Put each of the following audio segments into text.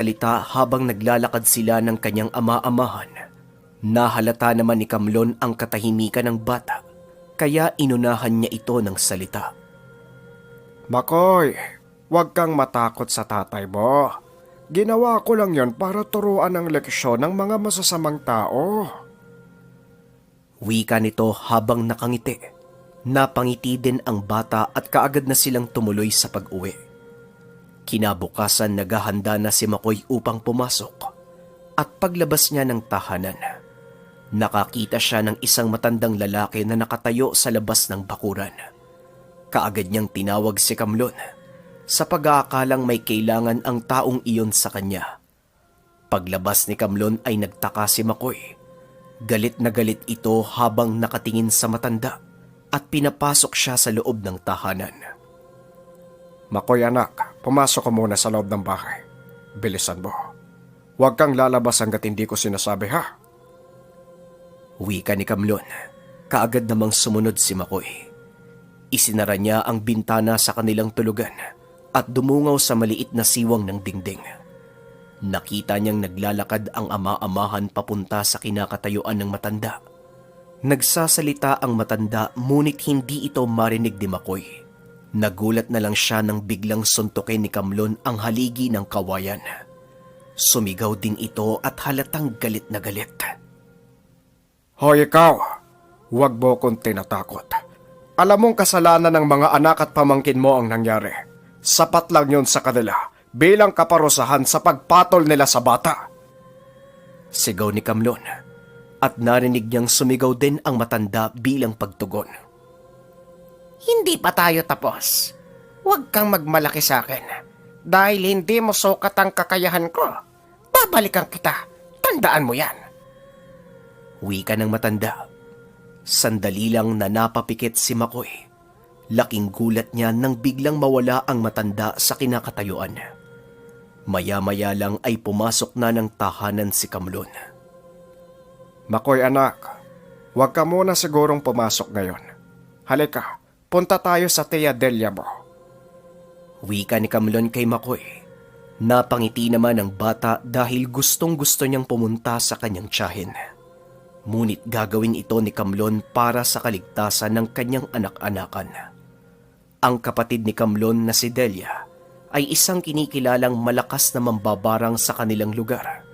salita habang naglalakad sila ng kanyang ama-amahan. Nahalata naman ni Kamlon ang katahimikan ng bata, kaya inunahan niya ito ng salita. Makoy, huwag kang matakot sa tatay mo. Ginawa ko lang yon para turuan ng leksyon ng mga masasamang tao. Wika nito habang nakangiti. Napangiti din ang bata at kaagad na silang tumuloy sa pag-uwi. Kinabukasan naghahanda na si Makoy upang pumasok at paglabas niya ng tahanan, nakakita siya ng isang matandang lalaki na nakatayo sa labas ng bakuran. Kaagad niyang tinawag si Kamlon sa pag-aakalang may kailangan ang taong iyon sa kanya. Paglabas ni Kamlon ay nagtaka si Makoy. Galit na galit ito habang nakatingin sa matanda at pinapasok siya sa loob ng tahanan. Makoy anak, pumasok ka muna sa loob ng bahay. Bilisan mo. Huwag kang lalabas hanggat hindi ko sinasabi ha. Wika ni Kamlon. Kaagad namang sumunod si Makoy. Isinara niya ang bintana sa kanilang tulugan at dumungaw sa maliit na siwang ng dingding. Nakita niyang naglalakad ang ama-amahan papunta sa kinakatayuan ng matanda. Nagsasalita ang matanda ngunit hindi ito marinig ni Makoy. Nagulat na lang siya nang biglang suntukin ni Kamlon ang haligi ng kawayan. Sumigaw din ito at halatang galit na galit. Hoy ikaw, huwag mo kong tinatakot. Alam mong kasalanan ng mga anak at pamangkin mo ang nangyari. Sapat lang yun sa kanila bilang kaparusahan sa pagpatol nila sa bata. Sigaw ni Kamlon at narinig niyang sumigaw din ang matanda bilang pagtugon. Hindi pa tayo tapos. Huwag kang magmalaki sa akin. Dahil hindi mo sukat ang kakayahan ko, babalikan kita. Tandaan mo yan. Wika ng matanda. Sandali lang na napapikit si Makoy. Laking gulat niya nang biglang mawala ang matanda sa kinakatayuan. Maya-maya lang ay pumasok na ng tahanan si Kamlon. Makoy anak, huwag ka muna sigurong pumasok ngayon. Halika, punta tayo sa Tia Delia mo. Wika ni Kamlon kay Makoy. Napangiti naman ang bata dahil gustong-gusto niyang pumunta sa kanyang tiyahin. Ngunit gagawin ito ni Kamlon para sa kaligtasan ng kanyang anak-anakan. Ang kapatid ni Kamlon na si Delia ay isang kinikilalang malakas na mambabarang sa kanilang lugar.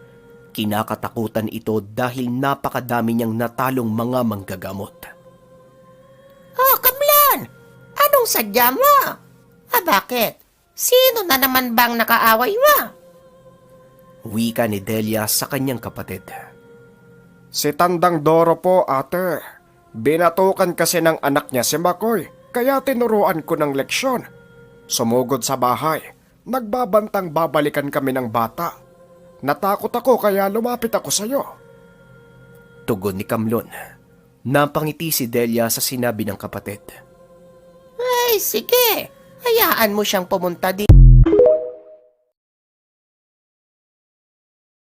Kinakatakutan ito dahil napakadami niyang natalong mga manggagamot. Oh, Kamlon! Anong sadya mo? Bakit? Sino na naman bang nakaaway mo? Wika ni Delia sa kanyang kapatid. Si Tandang Doro po, ate. Binatukan kasi ng anak niya si Makoy, kaya tinuruan ko ng leksyon. Sumugod sa bahay, nagbabantang babalikan kami ng bata. Natakot ako kaya lumapit ako sa'yo. Tugon ni Kamlon. Napangiti si Delia sa sinabi ng kapatid. Ay, sige. Hayaan mo siyang pumunta dito.